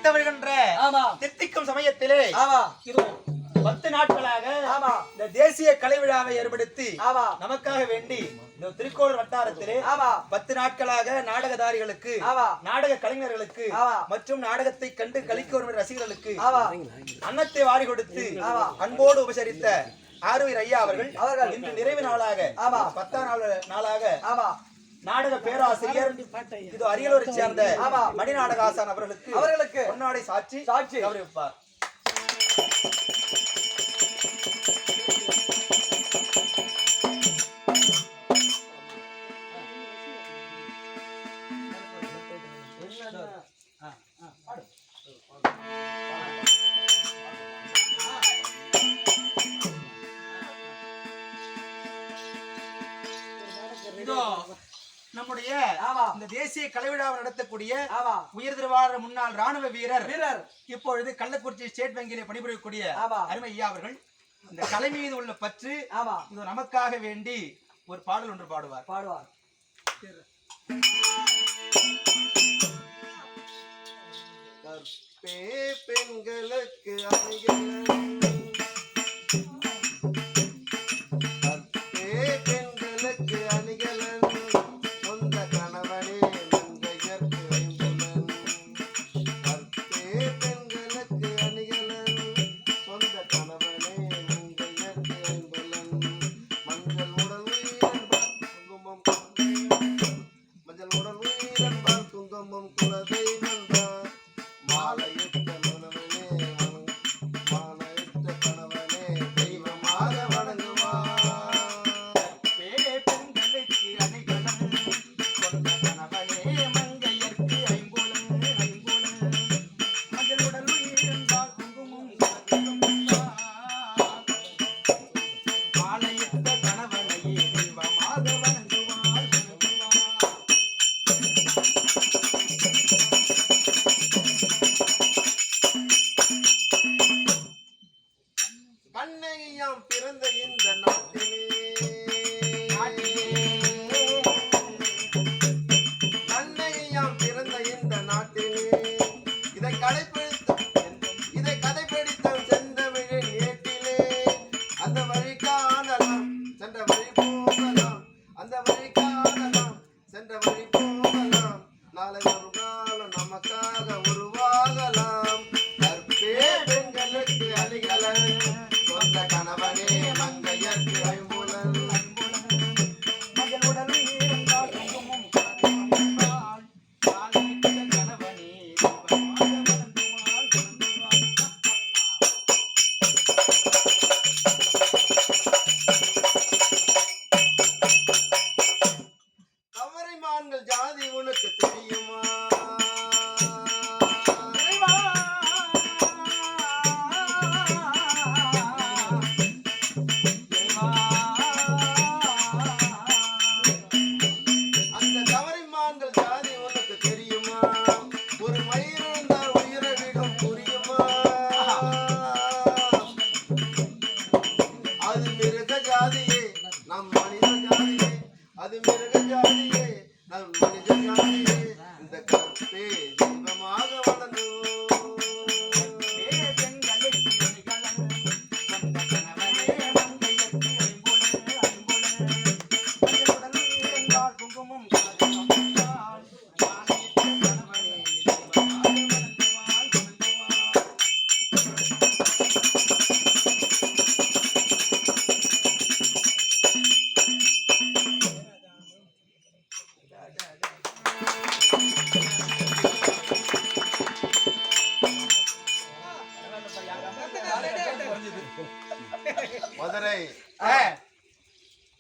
அடுத்த வருகின்ற தித்திக்கும் சமயத்திலே இது 10 நாட்களாக இந்த தேசிய கலை விழாவை ஏற்படுத்தி நமக்காக வேண்டி இந்த திருக்கோளூர் வட்டாரத்திலே 10 நாட்களாக நாடகதாரிகளுக்கு நாடக கலைஞர்களுக்கு மற்றும் நாடகத்தை கண்டு கலிக்க வரும் ரசிகர்களுக்கு அன்னத்தை வாரி கொடுத்து அன்போடு உபசரித்த ஆறுவீர் ஐயா அவர்கள் இன்று நிறைவு நாளாக 10ஆம் நாளாக நாடக பேராசிரியர் இது அரியலூரை சேர்ந்த மணிநாடக ஆசான் அவர்களுக்கு பொன்னாடை சாட்சி கௌரவிப்பார். நம்முடைய இந்த தேசிய கலை விழாவை நடத்தக்கூடிய உயர் திருவாரூர் முன்னாள் ராணுவ வீரர் இப்பொழுது கள்ளக்குறிச்சி ஸ்டேட் வங்கியிலே பணிபுரியக்கூடிய அருமை ஐயா அவர்கள் இந்த கலை மீது உள்ள பற்று இது நமக்காக வேண்டி ஒரு பாடல் ஒன்று பாடுவார். பெண்களுக்கு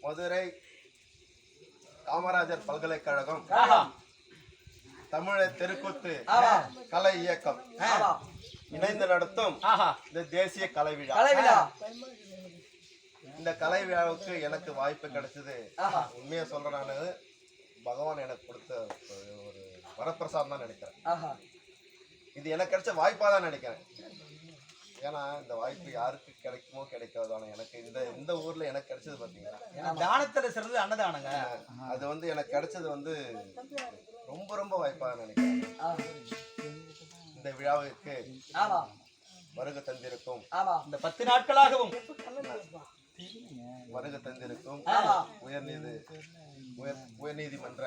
மதுரை காமராஜர் பல்கலைக்கழகம் தமிழை தெருக்கூத்து கலை இயக்கம் இணைந்து நடத்தும் இந்த தேசிய கலை விழா. இந்த கலை விழாவுக்கு எனக்கு வாய்ப்பு கிடைச்சது உண்மையை சொல்றேன், பகவான் எனக்கு கொடுத்த ஒரு வரப்பிரசாதம் தான் நினைக்கிறேன். இது எனக்கு கிடைச்ச வாய்ப்பா தான் நினைக்கிறேன். ஏன்னா இந்த வாய்ப்பு யாருக்கு கிடைக்குமோ கிடைக்காதோ, ஆனா எனக்கு இந்த ஊர்ல எனக்கு கிடைச்சது பாத்தீங்கன்னா தானத்துல சிறந்தது அன்னதானங்க. அது எனக்கு கிடைச்சது ரொம்ப ரொம்ப வாய்ப்பா நினைக்கிறேன். இந்த விழாவிற்கு வருகை தந்திருக்கும் இந்த 10 நாட்களாகவும் வருகை தந்திருக்கும் உயர்நீதிமன்ற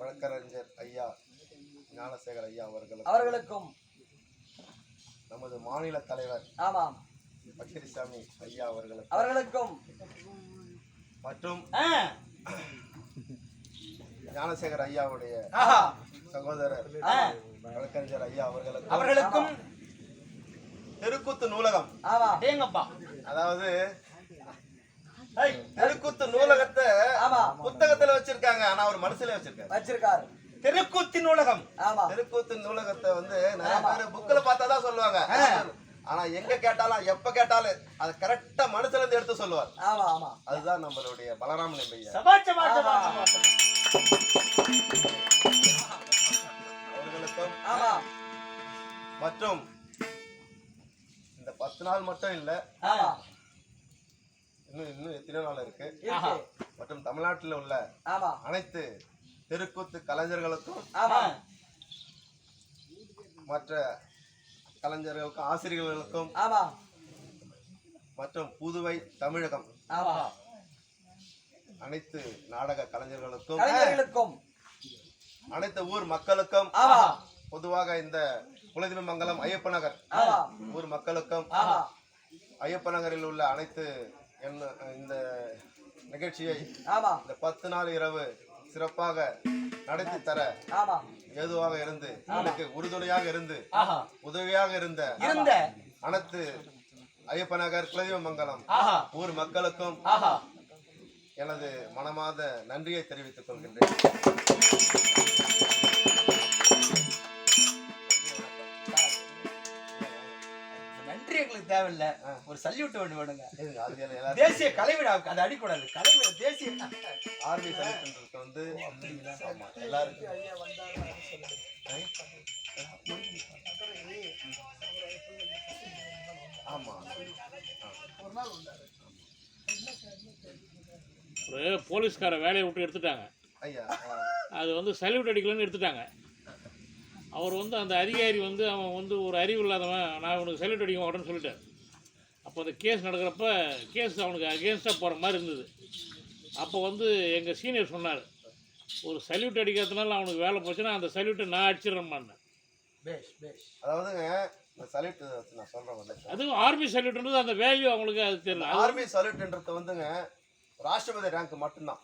வழக்கறிஞர் ஐயா ஞானசேகர் ஐயா அவர்களுக்கும் நமது மாநில தலைவர் பக்கிரிசாமி ஐயா அவர்களுக்கும் மற்றும் ஞானசேகர் ஐயாவுடைய சகோதரர் வழக்கறிஞர் ஐயா அவர்களுக்கும் தெருக்கூத்து நூலகம் அதாவது தெருக்கூத்து நூலகத்தை புத்தகத்துல வச்சிருக்காங்க, ஆனா அவர் மனசுல வச்சிருக்காரு. தெருக்கூத்து நூலகம், தெருக்கூத்து நூலகத்தை வந்து நிறைய பேர் புக்ல பார்த்தாதான் சொல்லுவாங்க, ஆனா எங்க கேட்டாலும் எப்ப கேட்டாலும் அது கரெக்டா மனசுல இருந்து எடுத்து சொல்லுவார். அதுதான் நம்மளுடைய பலராமன் ஐயா அவர்களுக்கும் மற்றும் இந்த 10 நாள் மட்டும் இல்ல, இன்னும் எத்தனை நாள் இருக்கு, மற்றும் தமிழ்நாட்டில் உள்ள அனைத்து தெருக்கூத்து கலைஞர்களுக்கும் மற்ற கலைஞர்களுக்கும் ஆசிரியர்களுக்கும் மற்றும் புதுவை தமிழகம் அனைத்து நாடக கலைஞர்களுக்கும் அனைத்து ஊர் மக்களுக்கும் பொதுவாக இந்த குலதெய்வமங்கலம் ஐயப்ப நகர் ஊர் மக்களுக்கும் ஐயப்ப நகரில் உள்ள அனைத்து இந்த நிகழ்ச்சியை இந்த 10 நாள் இரவு சிறப்பாக நடத்தி தர ஏதுவாக இருந்து எனக்கு உறுதுணையாக இருந்து உதவியாக இருந்த அனைத்து ஐயப்ப நகர் குலதெய்வமங்கலம் ஊர் மக்களுக்கும் எனது மனமார்ந்த நன்றியை தெரிவித்துக் கொள்கின்றேன். நன்றி எங்களுக்கு தேவையில்லை, ஒரு சல்யூட் ஒண்ணு வேணுங்க. தேசிய கலை விழாவுக்கு அதை அடிக்கூடாது, கலை விழா தேசிய ஆர்மி சல்யூட் வந்து எல்லாருக்கும் ஆமா ஒரு போலீஸ்கார வேலையை விட்டு எடுத்துட்டாங்க, அது வந்து சல்யூட் அடிக்கலன்னு எடுத்துட்டாங்க. அவர் வந்து அந்த அதிகாரி வந்து அவன் வந்து ஒரு அறிவு இல்லாதவன், நான் உனக்கு சல்யூட் அடிக்க மாட்டேன்னு சொல்லிட்டார். அப்போ அந்த கேஸ் நடக்கிறப்ப கேஸ் அவனுக்கு அகேன்ஸ்டாக போகிற மாதிரி இருந்தது. அப்போ வந்து எங்கள் சீனியர் சொன்னார், ஒரு சல்யூட் அடிக்கிறதுனால அவனுக்கு வேலை போச்சுன்னா அந்த சல்யூட்டை நான் அடிச்சிடறேன். அதாவதுங்க சல்யூட் நான் சொல்றேன், அதுவும் ஆர்மி சல்யூட்ன்றது அந்த வேல்யூ அவங்களுக்கு அது தெரியல. ஆர்மி சல்யூட்ன்றது வந்துங்க ராஷ்டிரபதி ரேங்க் மட்டும்தான்.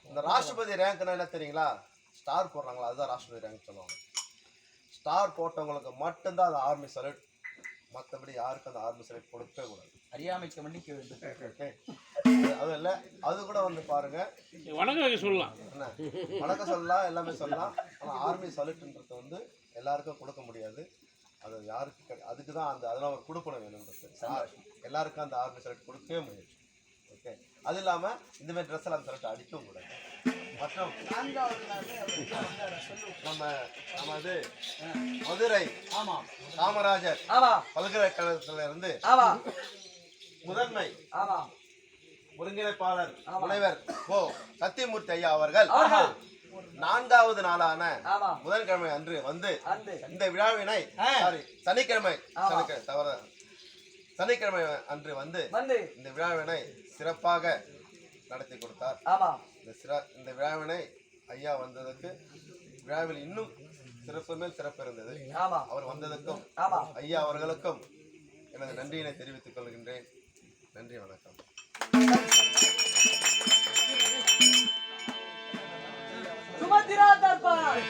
இந்த ராஷ்டிரபதி ரேங்க்னா என்ன தெரியுங்களா, ஸ்டார் போடுறாங்களா, அதுதான் ராஷ்டிரபதி ரேங்க் சொல்லுவாங்க. ஸ்டார் போட்டவங்களுக்கு மட்டும்தான் அந்த ஆர்மி சல்யூட், மற்றபடி யாருக்கும் அந்த ஆர்மி சல்யூட் கொடுக்கவே கூடாது. அறியாமைக்கு மன்னிக்க வேண்டும். அது இல்லை, அது கூட வந்து பாருங்க, வணக்கம் வைக்க சொல்லலாம், என்ன வணக்கம் சொல்லலாம், எல்லாமே சொல்லலாம். ஆனால் ஆர்மி சல்யூட்ன்றது வந்து எல்லாருக்கும் கொடுக்க முடியாது. அது யாருக்கு அதுக்கு தான் அந்த அதெல்லாம் ஒரு கொடுப்பனம் வேணும்ன்றது. எல்லாருக்கும் அந்த ஆர்மி சல்யூட் கொடுக்கவே முடியாது. ஓகே, அது இல்லாமல் இந்த மாதிரி ட்ரெஸ் எல்லாம் சல்யூட் அடிக்கவும் கூடாது. மற்றும் நம்ம இது மதுரை காமராஜர் பல்கலைக்கழகத்துல இருந்து முதன்மை ஒருங்கிணைப்பாளர் முனைவர் சத்தியமூர்த்தி ஐயா அவர்கள் 4வது நாளான புதன்கிழமை அன்று வந்து இந்த விழாவினை சனிக்கிழமை அன்று வந்து இந்த விழாவினை சிறப்பாக நடத்தி கொடுத்தார். இந்த விழாவினை ஐயா வந்ததற்கு விழாவில் இன்னும் சிறப்பு மேல் சிறப்பு இருந்தது. அவர் வந்ததற்கும் ஐயா அவர்களுக்கும் எனது நன்றியினை தெரிவித்துக் கொள்கின்றேன். நன்றி, வணக்கம். சுமந்திரா தர்பார்